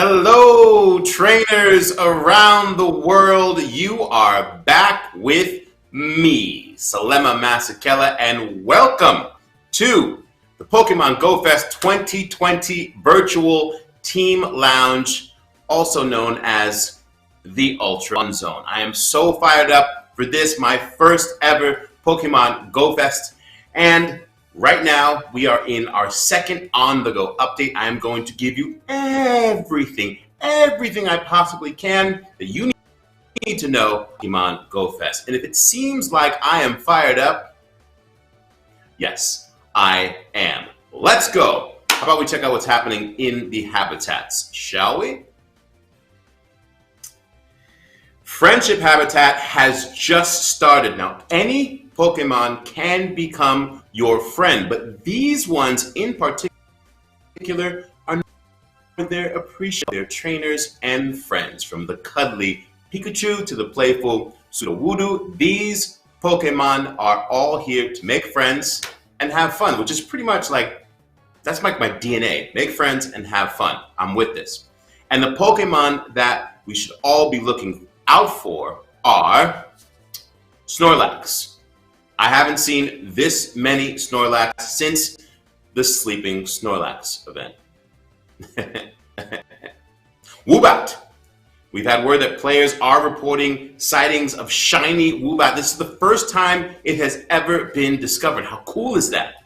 Hello, trainers around the world. You are back with me, Salema Masakela, and welcome to the Pokemon Go Fest 2020 Virtual Team Lounge, also known as the Ultra Fun Zone. I am so fired up for this, my first ever Pokemon Go Fest, and right now, we are in our second on-the-go update. I am going to give you everything I possibly can that you need to know Pokemon Go Fest. And if it seems like I am fired up, yes, I am. Let's go. How about we check out what's happening in the habitats, shall we? Friendship Habitat has just started. Now, any Pokemon can become your friend, but these ones in particular are there appreciate their trainers and friends. From the cuddly Pikachu to the playful Sudowoodo, these Pokemon are all here to make friends and have fun, which is pretty much like, that's like my DNA. Make friends and have fun. I'm with this. And the Pokemon that we should all be looking out for are Snorlax. I haven't seen this many Snorlax since the Sleeping Snorlax event. Woobat. We've had word that players are reporting sightings of shiny Woobat. This is the first time it has ever been discovered. How cool is that?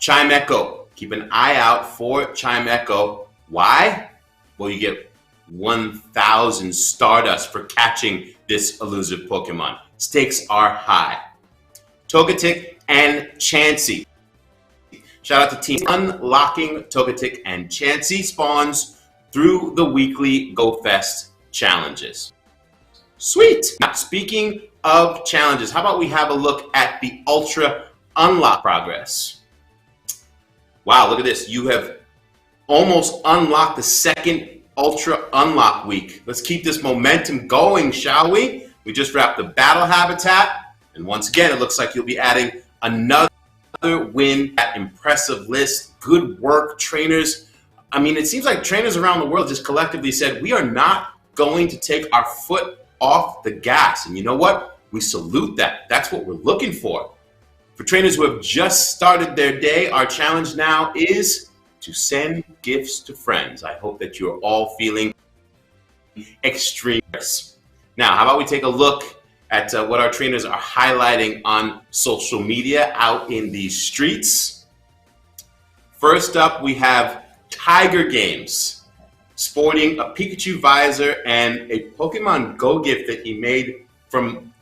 Chimecho. Keep an eye out for Chimecho. Why? Well, you get 1,000 Stardust for catching this elusive Pokemon. Stakes are high. Togetic and Chansey. Shout out to team unlocking Togetic and Chansey spawns through the weekly Go Fest challenges. Sweet! Now, speaking of challenges, how about we have a look at the Ultra Unlock progress? Wow, look at this. You have almost unlocked the second Ultra Unlock week. Let's keep this momentum going, shall we? We just wrapped the Battle Habitat. And once again, it looks like you'll be adding another win at impressive list. Good work, trainers. I mean, it seems like trainers around the world just collectively said, we are not going to take our foot off the gas. And you know what? We salute that. That's what we're looking for. For trainers who have just started their day, our challenge now is to send gifts to friends. I hope that you're all feeling extreme. Now, how about we take a look at what our trainers are highlighting on social media out in these streets. First up, we have Tiger Games sporting a Pikachu visor and a Pokemon Go gift that he made from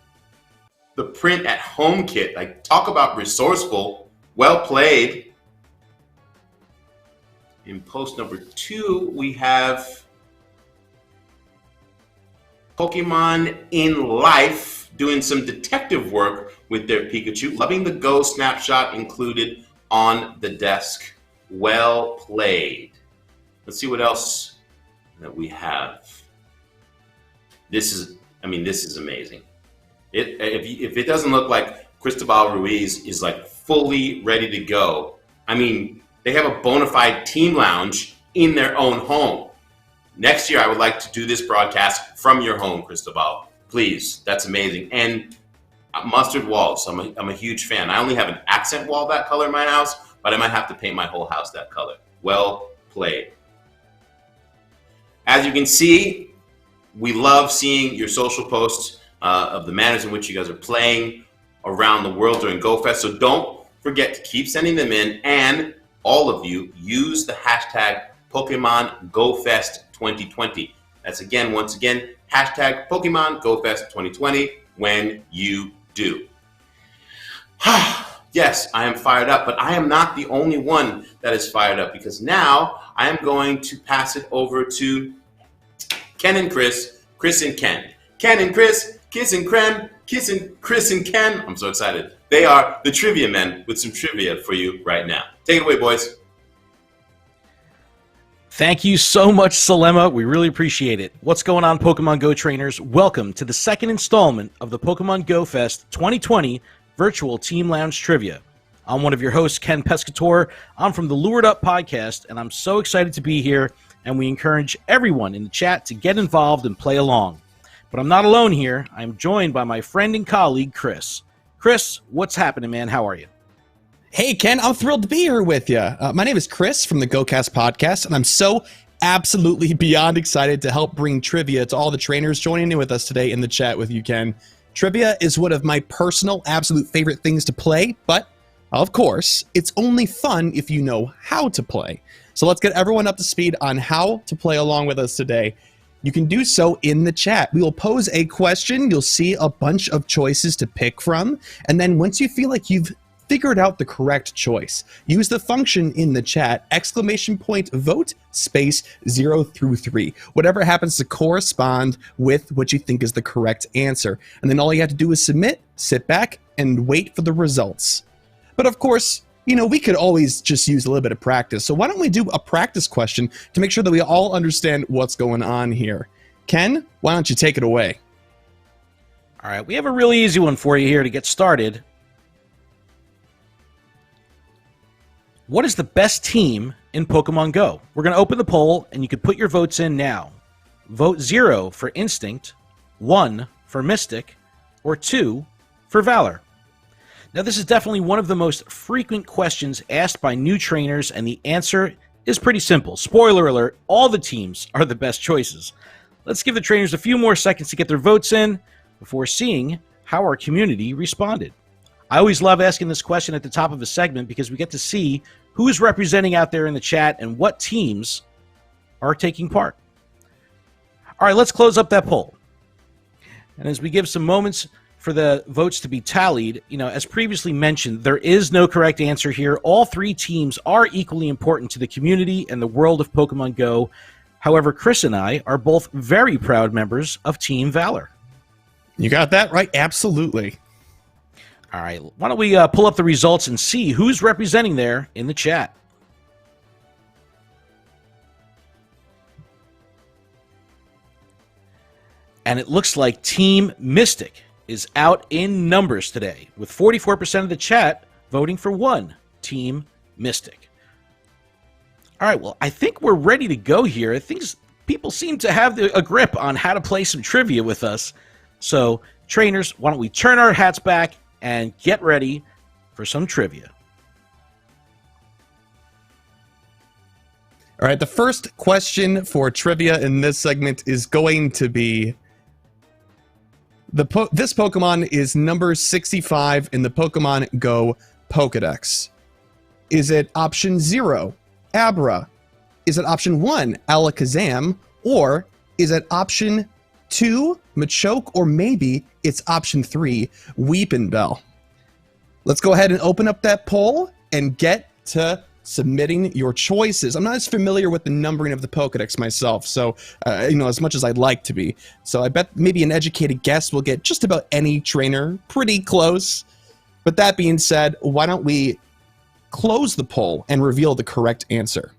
the print at home kit. Like, talk about resourceful. Well played. In post number 2, we have Pokemon in Life doing some detective work with their Pikachu. Loving the Go snapshot included on the desk. Well played. Let's see what else that we have. This is amazing. If it doesn't look like Cristobal Ruiz is like fully ready to go, I mean, they have a bona fide team lounge in their own home. Next year, I would like to do this broadcast from your home, Cristobal. Please, that's amazing. And mustard walls, I'm a huge fan. I only have an accent wall that color in my house, but I might have to paint my whole house that color. Well played. As you can see, we love seeing your social posts of the manners in which you guys are playing around the world during Go Fest. So don't forget to keep sending them in, and all of you use the hashtag Pokemon Go Fest 2020. That's once again, hashtag Pokemon Go Fest 2020 when you do. Yes, I am fired up, but I am not the only one that is fired up, because now I am going to pass it over to Ken and Chris, Chris and Ken. Ken and Chris, Kiss and Creme, Kiss and Chris and Ken. I'm so excited. They are the trivia men with some trivia for you right now. Take it away, boys. Thank you so much, Salema. We really appreciate it. What's going on, Pokemon Go trainers? Welcome to the second installment of the Pokemon Go Fest 2020 Virtual Team Lounge Trivia. I'm one of your hosts, Ken Pescator. I'm from the Lured Up podcast, and I'm so excited to be here and we encourage everyone in the chat to get involved and play along. But I'm not alone here. I'm joined by my friend and colleague, Chris. Chris, what's happening, man? How are you? Hey, Ken, I'm thrilled to be here with you. My name is Chris from the GoCast podcast, and I'm so absolutely beyond excited to help bring trivia to all the trainers joining in with us today in the chat with you, Ken. Trivia is one of my personal absolute favorite things to play, but of course, it's only fun if you know how to play. So let's get everyone up to speed on how to play along with us today. You can do so in the chat. We will pose a question. You'll see a bunch of choices to pick from. And then once you feel like you've figured out the correct choice, use the function in the chat, !vote space 0 through 3. Whatever happens to correspond with what you think is the correct answer. And then all you have to do is submit, sit back, and wait for the results. But of course, you know, we could always just use a little bit of practice. So why don't we do a practice question to make sure that we all understand what's going on here. Ken, why don't you take it away? All right, we have a really easy one for you here to get started. What is the best team in Pokemon Go? We're going to open the poll, and you can put your votes in now. Vote 0 for Instinct, 1 for Mystic, or 2 for Valor. Now, this is definitely one of the most frequent questions asked by new trainers, and the answer is pretty simple. Spoiler alert, all the teams are the best choices. Let's give the trainers a few more seconds to get their votes in before seeing how our community responded. I always love asking this question at the top of a segment because we get to see who's representing out there in the chat and what teams are taking part. All right, let's close up that poll. And as we give some moments for the votes to be tallied, you know, as previously mentioned, there is no correct answer here. All three teams are equally important to the community and the world of Pokemon Go. However, Chris and I are both very proud members of Team Valor. You got that right, absolutely. All right, why don't we pull up the results and see who's representing there in the chat. And it looks like Team Mystic is out in numbers today, with 44% of the chat voting for one, Team Mystic. All right, well, I think we're ready to go here. I think people seem to have a grip on how to play some trivia with us. So, trainers, why don't we turn our hats back and get ready for some trivia. All right, the first question for trivia in this segment is going to be, this Pokemon is number 65 in the Pokemon Go Pokedex. Is it option 0, Abra? Is it option 1, Alakazam? Or is it option 2, Machoke? Or maybe it's option 3, Weepinbell? Let's go ahead and open up that poll and get to submitting your choices. I'm not as familiar with the numbering of the Pokedex myself, so, you know, as much as I'd like to be. So I bet maybe an educated guess will get just about any trainer pretty close. But that being said, why don't we close the poll and reveal the correct answer?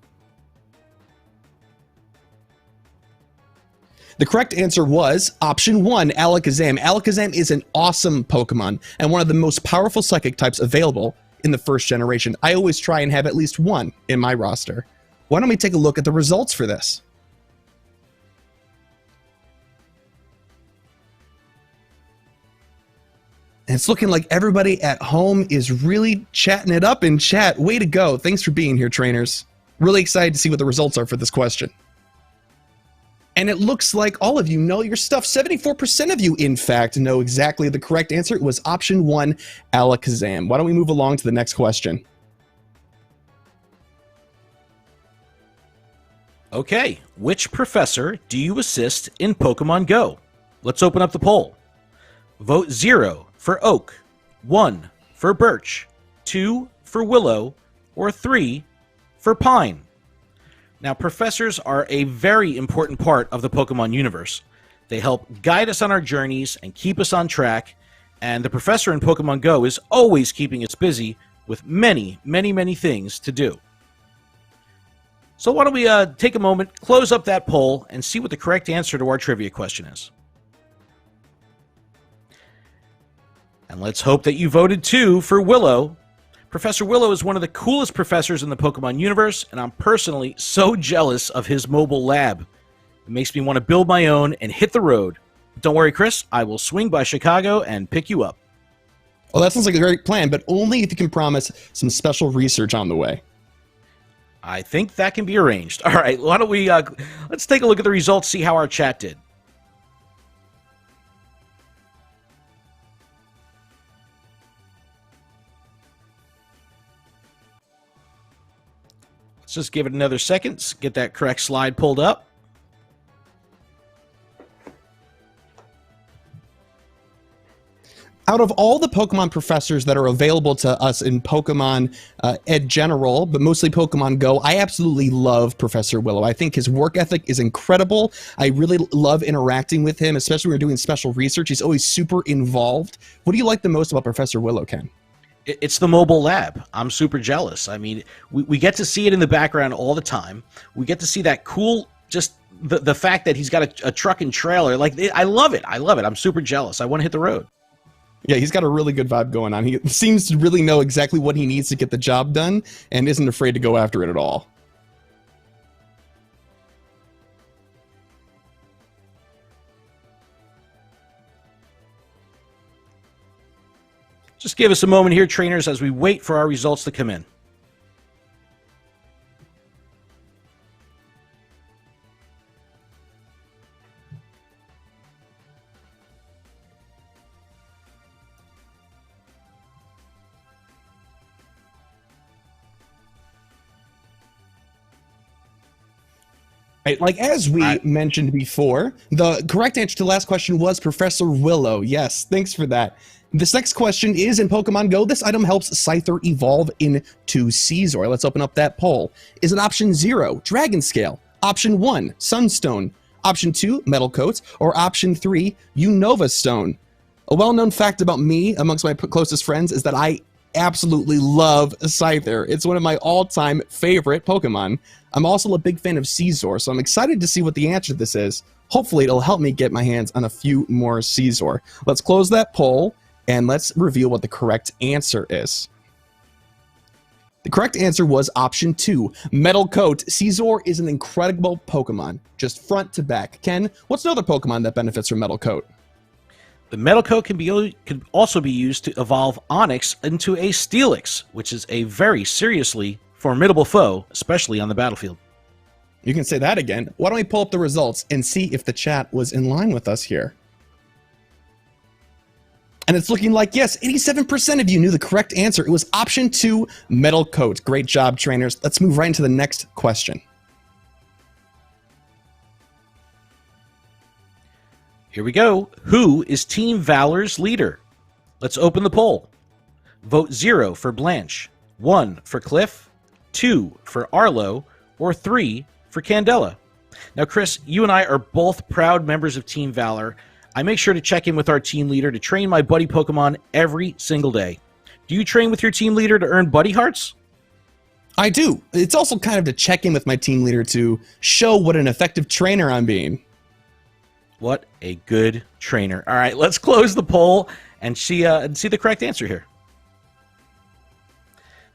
The correct answer was option 1, Alakazam. Alakazam is an awesome Pokemon and one of the most powerful psychic types available in the first generation. I always try and have at least one in my roster. Why don't we take a look at the results for this? And it's looking like everybody at home is really chatting it up in chat. Way to go. Thanks for being here, trainers. Really excited to see what the results are for this question. And it looks like all of you know your stuff. 74% of you, in fact, know exactly the correct answer. It was option 1, Alakazam. Why don't we move along to the next question? Okay, which professor do you assist in Pokemon Go? Let's open up the poll. Vote 0 for Oak, 1 for Birch, 2 for Willow, or 3 for Pine. Now, professors are a very important part of the Pokemon universe. They help guide us on our journeys and keep us on track, and the professor in Pokemon Go is always keeping us busy with many, many, many things to do. So why don't we take a moment, close up that poll, and see what the correct answer to our trivia question is. And let's hope that you voted 2 for Willow. Professor Willow is one of the coolest professors in the Pokemon universe, and I'm personally so jealous of his mobile lab. It makes me want to build my own and hit the road. But don't worry, Chris, I will swing by Chicago and pick you up. Well, that sounds like a great plan, but only if you can promise some special research on the way. I think that can be arranged. All right, why don't we, let's take a look at the results, see how our chat did. Let's just give it another second, get that correct slide pulled up. Out of all the Pokemon professors that are available to us in Pokemon Ed General, but mostly Pokemon Go, I absolutely love Professor Willow. I think his work ethic is incredible. I really love interacting with him, especially when we're doing special research. He's always super involved. What do you like the most about Professor Willow, Ken? It's the mobile lab. I'm super jealous. I mean, we get to see it in the background all the time. We get to see that cool, just the fact that he's got a truck and trailer. Like, I love it. I love it. I'm super jealous. I want to hit the road. Yeah, he's got a really good vibe going on. He seems to really know exactly what he needs to get the job done and isn't afraid to go after it at all. Just give us a moment here, trainers, as we wait for our results to come in. Right, like as we mentioned before, the correct answer to the last question was Professor Willow. Yes, thanks for that. This next question is in Pokemon Go. This item helps Scyther evolve into Scizor. Let's open up that poll. Is it option 0, Dragon Scale? Option 1, Sunstone? Option 2, Metal Coat? Or option 3, Unova Stone? A well-known fact about me amongst my closest friends is that I absolutely love Scyther. It's one of my all-time favorite Pokemon. I'm also a big fan of Scizor, so I'm excited to see what the answer to this is. Hopefully it'll help me get my hands on a few more Scizor. Let's close that poll, and let's reveal what the correct answer is. The correct answer was option 2, Metal Coat. Scizor is an incredible Pokemon, just front to back. Ken, what's another Pokemon that benefits from Metal Coat? The Metal Coat can also be used to evolve Onix into a Steelix, which is a very seriously formidable foe, especially on the battlefield. You can say that again. Why don't we pull up the results and see if the chat was in line with us here? And it's looking like, yes, 87% of you knew the correct answer. It was option 2, Metal Coat. Great job, trainers. Let's move right into the next question. Here we go. Who is Team Valor's leader? Let's open the poll. Vote 0 for Blanche, 1 for Cliff, 2 for Arlo, or 3 for Candela. Now, Chris, you and I are both proud members of Team Valor. I make sure to check in with our team leader to train my buddy Pokemon every single day. Do you train with your team leader to earn buddy hearts? I do. It's also kind of to check in with my team leader to show what an effective trainer I'm being. What a good trainer. All right, let's close the poll and see the correct answer here.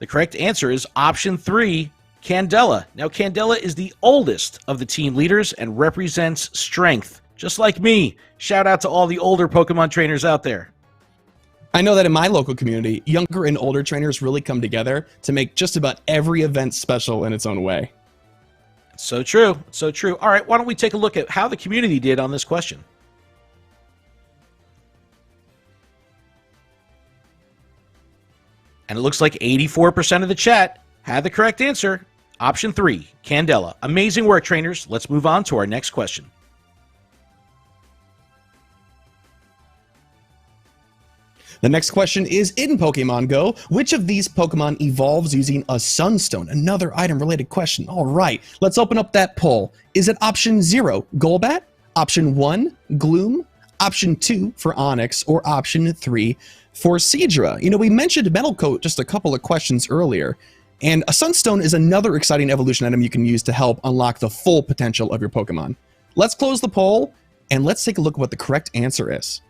The correct answer is option 3, Candela. Now, Candela is the oldest of the team leaders and represents strength, just like me. Shout out to all the older Pokemon trainers out there. I know that in my local community, younger and older trainers really come together to make just about every event special in its own way. So true. So true. All right, why don't we take a look at how the community did on this question? And it looks like 84% of the chat had the correct answer. Option 3, Candela. Amazing work, trainers. Let's move on to our next question. The next question is in Pokemon Go. Which of these Pokemon evolves using a Sunstone? Another item-related question. All right, let's open up that poll. Is it option 0, Golbat? Option 1, Gloom? Option 2 for Onix? Or option 3 for Seadra? You know, we mentioned Metal Coat just a couple of questions earlier, and a Sunstone is another exciting evolution item you can use to help unlock the full potential of your Pokemon. Let's close the poll, and let's take a look at what the correct answer is.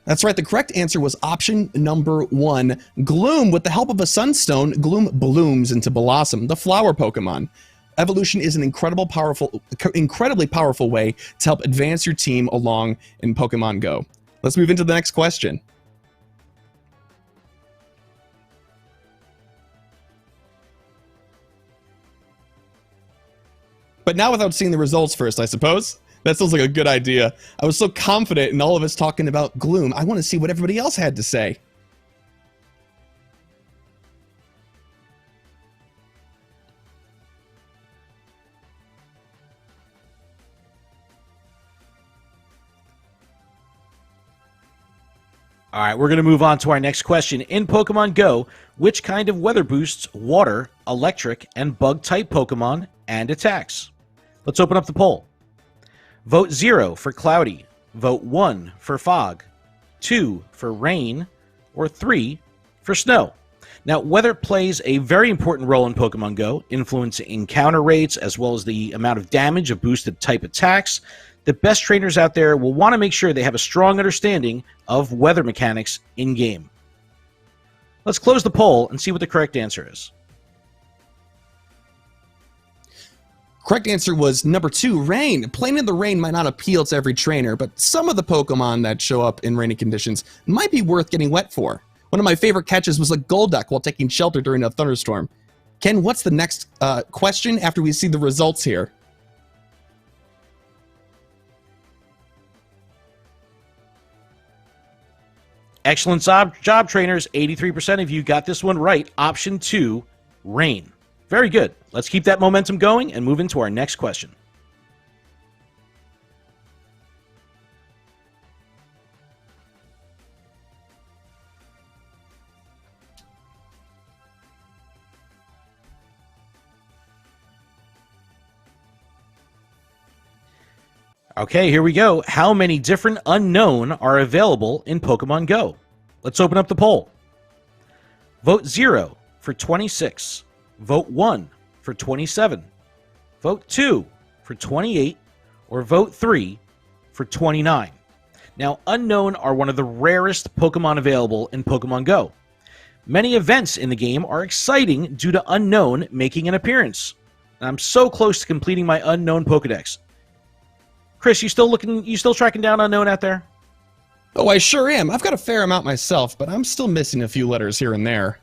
That's right. The correct answer was option number 1. Gloom. With the help of a sunstone, Gloom blooms into Blossom, the flower Pokemon. Evolution is an incredibly powerful way to help advance your team along in Pokemon Go. Let's move into the next question. But now without seeing the results first, I suppose. That sounds like a good idea. I was so confident in all of us talking about Gloom. I want to see what everybody else had to say. All right, we're going to move on to our next question. In Pokemon Go, which kind of weather boosts water, electric, and bug-type Pokemon and attacks? Let's open up the poll. Vote 0 for cloudy, vote 1 for fog, 2 for rain, or 3 for snow. Now, weather plays a very important role in Pokemon Go, influencing encounter rates as well as the amount of damage of boosted type attacks. The best trainers out there will want to make sure they have a strong understanding of weather mechanics in-game. Let's close the poll and see what the correct answer is. Correct answer was number 2, rain. Playing in the rain might not appeal to every trainer, but some of the Pokemon that show up in rainy conditions might be worth getting wet for. One of my favorite catches was a Golduck while taking shelter during a thunderstorm. Ken, what's the next question after we see the results here? Excellent job, trainers. 83% of you got this one right. Option 2, rain. Very good. Let's keep that momentum going and move into our next question. Okay, here we go. How many different unknown are available in Pokemon Go? Let's open up the poll. Vote 0 for 26. Vote 1 for 27. Vote 2 for 28. Or vote 3 for 29. Now, unknown are one of the rarest Pokemon available in Pokemon Go. Many events in the game are exciting due to unknown making an appearance. I'm so close to completing my unknown Pokedex. Chris, you still tracking down unknown out there? Oh, I sure am. I've got a fair amount myself, but I'm still missing a few letters here and there.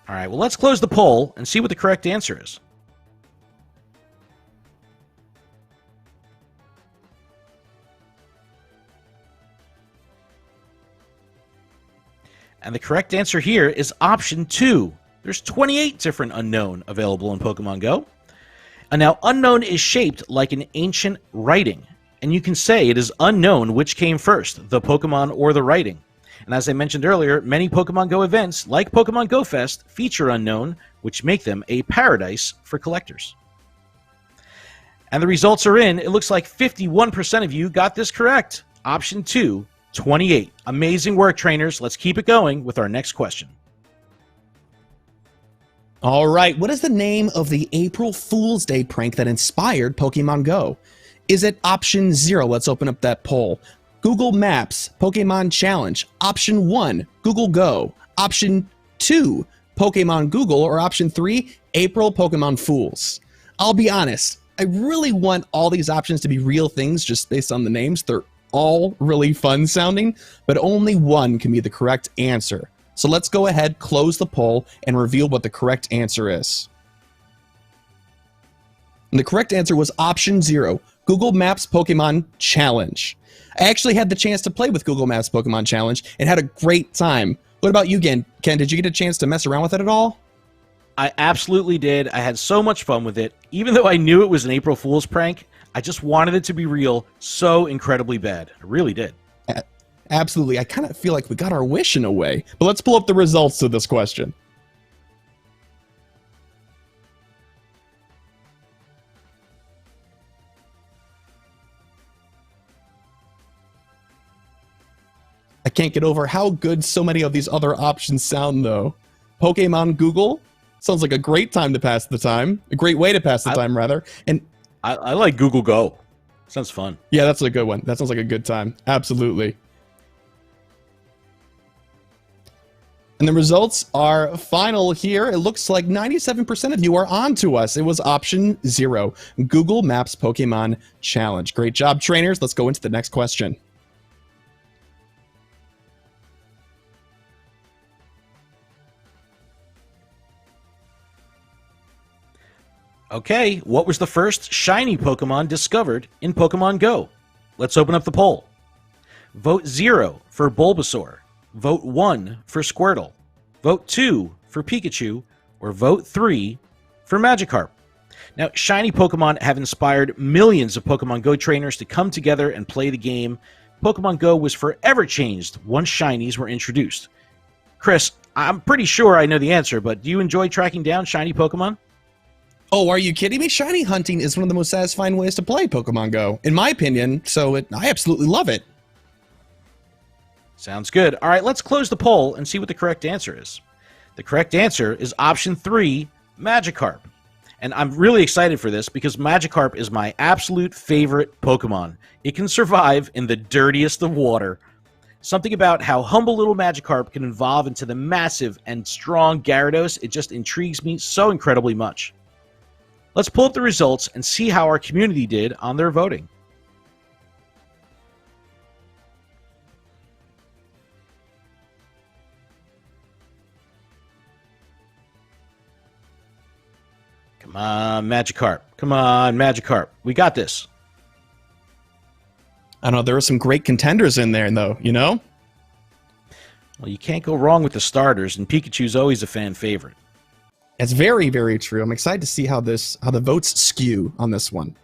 All right, well, let's close the poll and see what the correct answer is. And the correct answer here is option 2. There's 28 different unknown available in Pokemon Go. And now, unknown is shaped like an ancient writing, and you can say it is unknown which came first, the Pokemon or the writing. And as I mentioned earlier, many Pokemon Go events, like Pokemon Go Fest, feature unknown, which make them a paradise for collectors. And the results are in. It looks like 51% of you got this correct. Option 2, 28. Amazing work, trainers. Let's keep it going with our next question. All right, what is the name of the April Fool's Day prank that inspired Pokemon Go? Is it option 0? Let's open up that poll. Google Maps, Pokemon Challenge. Option 1, Google Go. Option 2, Pokemon Google. Or option 3, April Pokemon Fools. I'll be honest, I really want all these options to be real things just based on the names. They're all really fun sounding, but only one can be the correct answer. So let's go ahead, close the poll, and reveal what the correct answer is. And the correct answer was option 0, Google Maps Pokemon Challenge. I actually had the chance to play with Google Maps Pokemon Challenge and had a great time. What about you, Ken? Did you get a chance to mess around with it at all? I absolutely did. I had so much fun with it. Even though I knew it was an April Fool's prank, I just wanted it to be real so incredibly bad. I really did. Absolutely. I kind of feel like we got our wish in a way. But let's pull up the results to this question. I can't get over how good so many of these other options sound, though. Pokemon Google sounds like a great time to pass the time. A great way to pass the time, rather. And I like Google Go. Sounds fun. Yeah, that's a good one. That sounds like a good time. Absolutely. And the results are final here. It looks like 97% of you are on to us. It was option 0, Google Maps Pokemon Challenge. Great job, trainers. Let's go into the next question. Okay, what was the first shiny Pokemon discovered in Pokemon Go? Let's open up the poll. Vote 0 for Bulbasaur. Vote 1 for Squirtle. Vote 2 for Pikachu. Or vote 3 for Magikarp. Now, shiny Pokemon have inspired millions of Pokemon Go trainers to come together and play the game. Pokemon Go was forever changed once shinies were introduced. Chris, I'm pretty sure I know the answer, but do you enjoy tracking down shiny Pokemon? Oh, are you kidding me? Shiny hunting is one of the most satisfying ways to play Pokemon Go, in my opinion, so I absolutely love it. Sounds good. All right, let's close the poll and see what the correct answer is. The correct answer is option 3, Magikarp. And I'm really excited for this because Magikarp is my absolute favorite Pokemon. It can survive in the dirtiest of water. Something about how humble little Magikarp can evolve into the massive and strong Gyarados, it just intrigues me so incredibly much. Let's pull up the results and see how our community did on their voting. Come on, Magikarp. Come on, Magikarp. We got this. I know there are some great contenders in there, though, you know? Well, you can't go wrong with the starters, and Pikachu's always a fan favorite. It's very, very true. I'm excited to see how the votes skew on this one.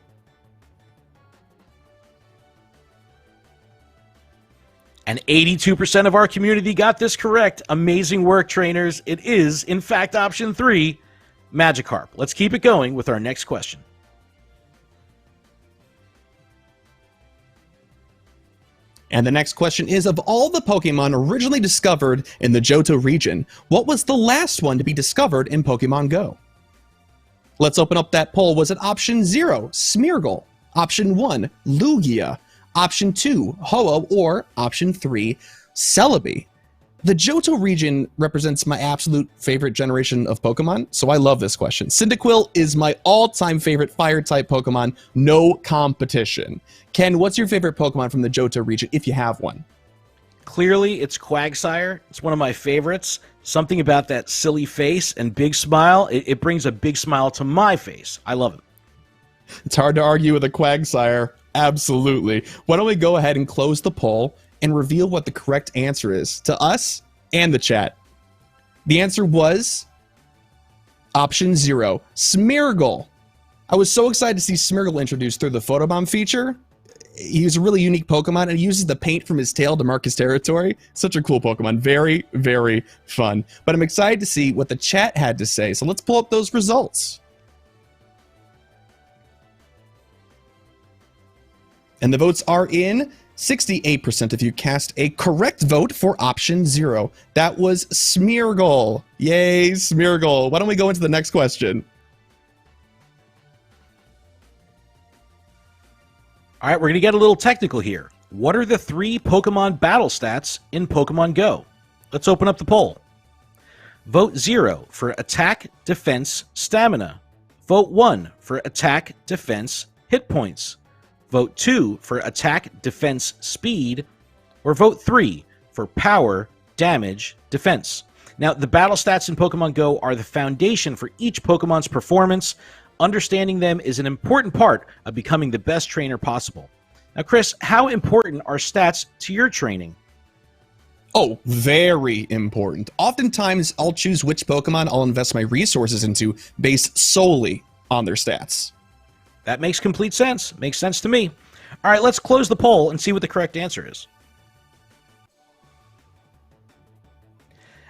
And 82% of our community got this correct. Amazing work, trainers. It is, in fact, option 3, Magikarp. Let's keep it going with our next question. And the next question is, of all the Pokemon originally discovered in the Johto region, what was the last one to be discovered in Pokemon Go? Let's open up that poll. Was it option 0, Smeargle, option 1, Lugia, option 2, Ho-Oh, or option 3, Celebi? The Johto region represents my absolute favorite generation of Pokemon, so I love this question. Cyndaquil is my all-time favorite fire-type Pokemon, no competition. Ken, what's your favorite Pokemon from the Johto region, if you have one? Clearly, it's Quagsire. It's one of my favorites. Something about that silly face and big smile, it brings a big smile to my face. I love it. It's hard to argue with a Quagsire. Absolutely. Why don't we go ahead and close the poll and reveal what the correct answer is to us and the chat. The answer was option 0, Smeargle. I was so excited to see Smeargle introduced through the Photobomb feature. He's a really unique Pokemon, and he uses the paint from his tail to mark his territory. Such a cool Pokemon. Very, very fun. But I'm excited to see what the chat had to say, so let's pull up those results. And the votes are in. 68% of you cast a correct vote for option 0. That was Smeargle. Yay, Smeargle. Why don't we go into the next question? All right, we're going to get a little technical here. What are the 3 Pokemon battle stats in Pokemon Go? Let's open up the poll. Vote 0 for attack, defense, stamina. Vote 1 for attack, defense, hit points. Vote 2 for attack, defense, speed, or vote 3 for power, damage, defense. Now, the battle stats in Pokemon Go are the foundation for each Pokemon's performance. Understanding them is an important part of becoming the best trainer possible. Now, Chris, how important are stats to your training? Oh, very important. Oftentimes, I'll choose which Pokemon I'll invest my resources into based solely on their stats. That makes complete sense. Makes sense to me. All right, let's close the poll and see what the correct answer is.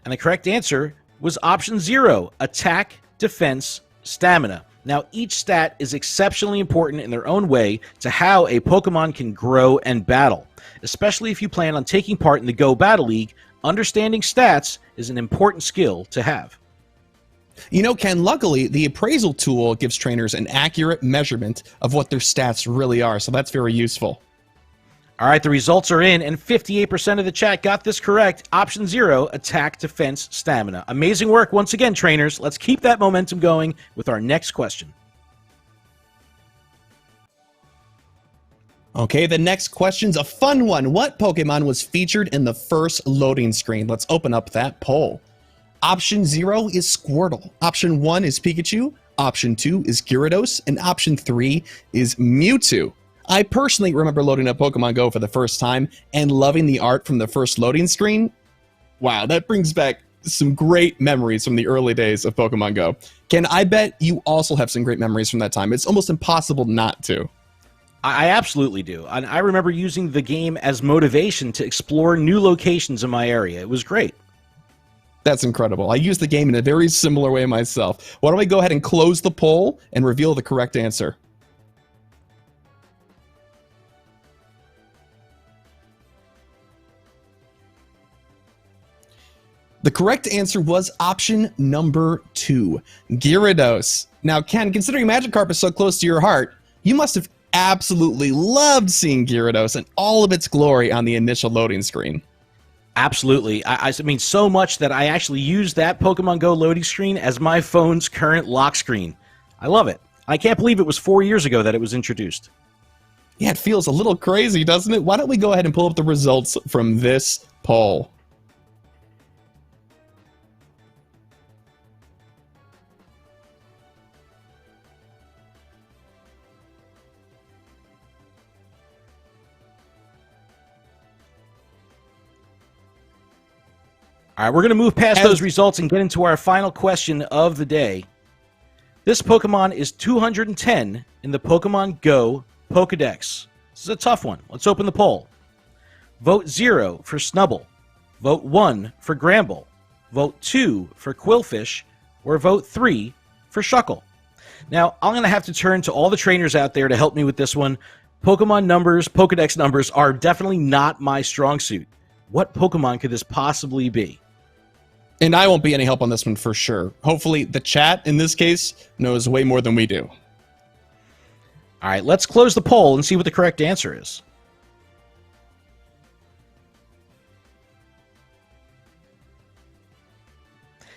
And the correct answer was option 0, attack, defense, stamina. Now, each stat is exceptionally important in their own way to how a Pokemon can grow and battle. Especially if you plan on taking part in the Go Battle League, understanding stats is an important skill to have. You know, Ken, luckily, the appraisal tool gives trainers an accurate measurement of what their stats really are, so that's very useful. All right, the results are in, and 58% of the chat got this correct. Option 0, attack, defense, stamina. Amazing work once again, trainers. Let's keep that momentum going with our next question. Okay, the next question's a fun one. What Pokemon was featured in the first loading screen? Let's open up that poll. Option 0 is Squirtle. Option 1 is Pikachu. Option 2 is Gyarados. And option 3 is Mewtwo. I personally remember loading up Pokemon Go for the first time and loving the art from the first loading screen. Wow, that brings back some great memories from the early days of Pokemon Go. Ken, I bet you also have some great memories from that time. It's almost impossible not to. I absolutely do. And I remember using the game as motivation to explore new locations in my area. It was great. That's incredible. I use the game in a very similar way myself. Why don't we go ahead and close the poll and reveal the correct answer? The correct answer was option number 2, Gyarados. Now, Ken, considering Magikarp is so close to your heart, you must have absolutely loved seeing Gyarados in all of its glory on the initial loading screen. Absolutely. I mean, so much that I actually use that Pokemon Go loading screen as my phone's current lock screen. I love it. I can't believe it was 4 years ago that it was introduced. Yeah, it feels a little crazy, doesn't it? Why don't we go ahead and pull up the results from this poll? All right, we're going to move past those results and get into our final question of the day. This Pokemon is 210 in the Pokemon Go Pokedex. This is a tough one. Let's open the poll. Vote 0 for Snubbull. Vote 1 for Gramble. Vote 2 for Quillfish. Or vote 3 for Shuckle. Now, I'm going to have to turn to all the trainers out there to help me with this one. Pokemon numbers, Pokedex numbers are definitely not my strong suit. What Pokemon could this possibly be? And I won't be any help on this one for sure. Hopefully the chat, in this case, knows way more than we do. All right, let's close the poll and see what the correct answer is.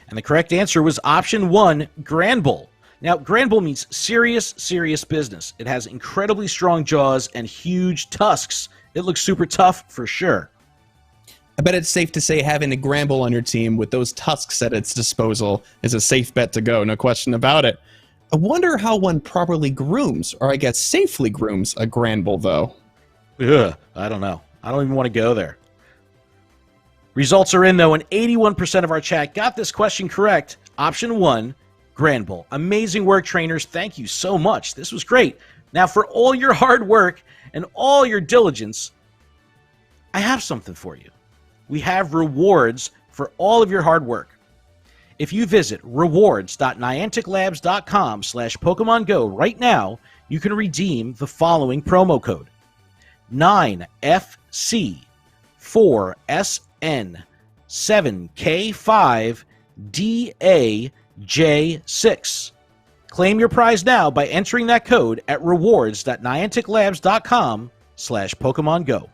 And the correct answer was option 1, Granbull. Now, Granbull means serious, serious business. It has incredibly strong jaws and huge tusks. It looks super tough for sure. I bet it's safe to say having a Granbull on your team with those tusks at its disposal is a safe bet to go, no question about it. I wonder how one properly grooms, or I guess safely grooms, a Granbull, though. Ugh, I don't know. I don't even want to go there. Results are in, though, and 81% of our chat got this question correct. Option 1, Granbull. Amazing work, trainers. Thank you so much. This was great. Now, for all your hard work and all your diligence, I have something for you. We have rewards for all of your hard work. If you visit rewards.nianticlabs.com/Pokemon Go right now, you can redeem the following promo code: 9FC4SN7K5DAJ6. Claim your prize now by entering that code at rewards.nianticlabs.com/Pokemon Go.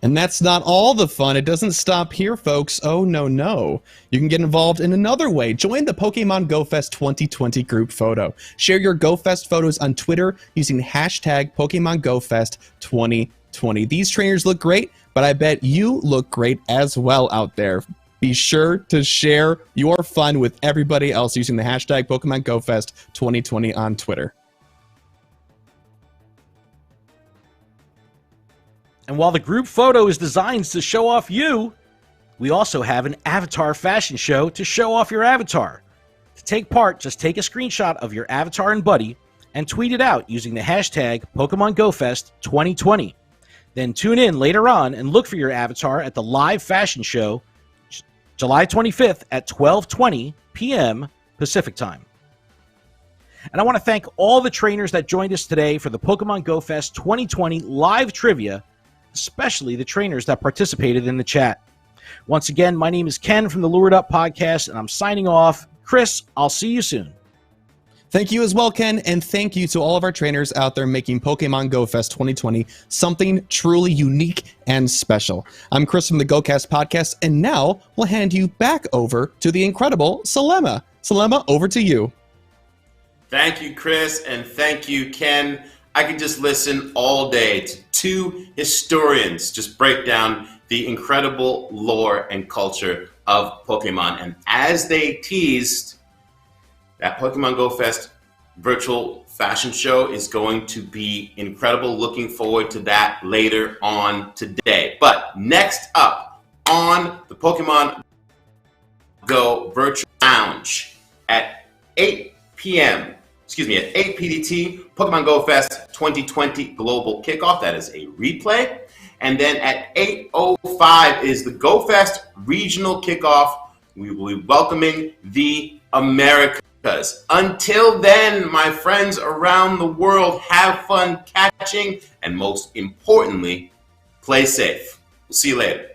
And that's not all the fun. It doesn't stop here, folks. Oh, no, no. You can get involved in another way. Join the Pokemon Go Fest 2020 group photo. Share your Go Fest photos on Twitter using hashtag Pokemon Go Fest 2020. These trainers look great, but I bet you look great as well out there. Be sure to share your fun with everybody else using the hashtag Pokemon Go Fest 2020 on Twitter. And while the group photo is designed to show off you, we also have an avatar fashion show to show off your avatar. To take part, just take a screenshot of your avatar and buddy and tweet it out using the hashtag Pokemon Go Fest 2020. Then tune in later on and look for your avatar at the live fashion show July 25th at 12:20 p.m. Pacific Time. And I want to thank all the trainers that joined us today for the Pokemon Go Fest 2020 live trivia, especially the trainers that participated in the chat. Once again, my name is Ken from the Lured Up Podcast, and I'm signing off. Chris, I'll see you soon. Thank you as well, Ken, and thank you to all of our trainers out there making Pokemon Go Fest 2020 something truly unique and special. I'm Chris from the GoCast podcast, and now we'll hand you back over to the incredible Salema. Salema, over to you. Thank you, Chris, and thank you, Ken. I could just listen all day to two historians just break down the incredible lore and culture of Pokemon. And as they teased, that Pokemon Go Fest virtual fashion show is going to be incredible. Looking forward to that later on today. But next up on the Pokemon Go Virtual Lounge at 8 p.m., at 8 PDT, Pokemon Go Fest 2020 Global Kickoff. That is a replay. And then at 8:05 is the Go Fest Regional Kickoff. We will be welcoming the Americas. Until then, my friends around the world, have fun catching, and most importantly, play safe. We'll see you later.